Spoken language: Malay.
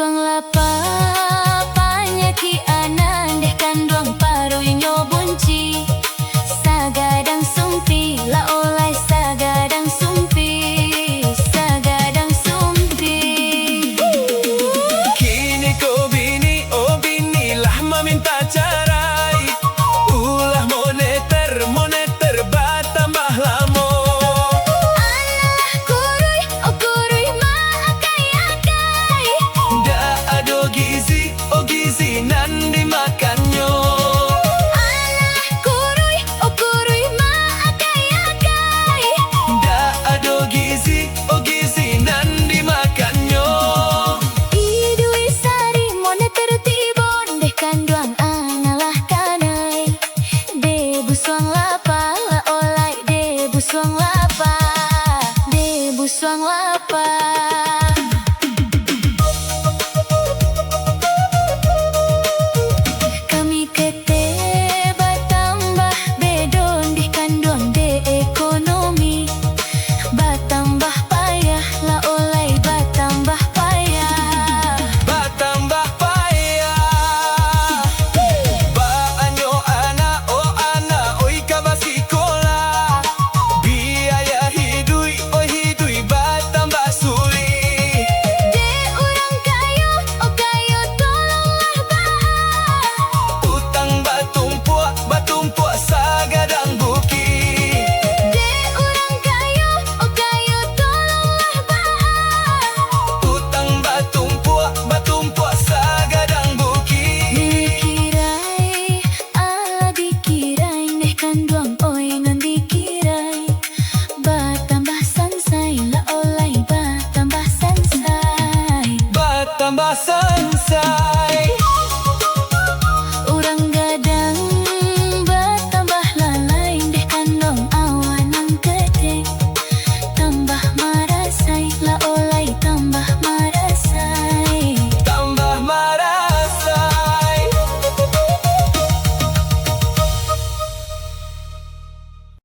busuang lapa panyaki anan deh kandung paroi nyobunci sagadang sumpi la olai sagadang sumpi sagadang sumpi. Kini ko bini oh bini lah meminta cerai ulah moneter moneter batambah lamo. Nan dimakannya alah kuruy oh kuruy ma akai-akai da ado gizi oh gizi nan dimakannya. idui sari moneter tibon deh kanduang angalah kanai de busuang lapa la olai de busuang lapa de busuang lapa. Tambah sansa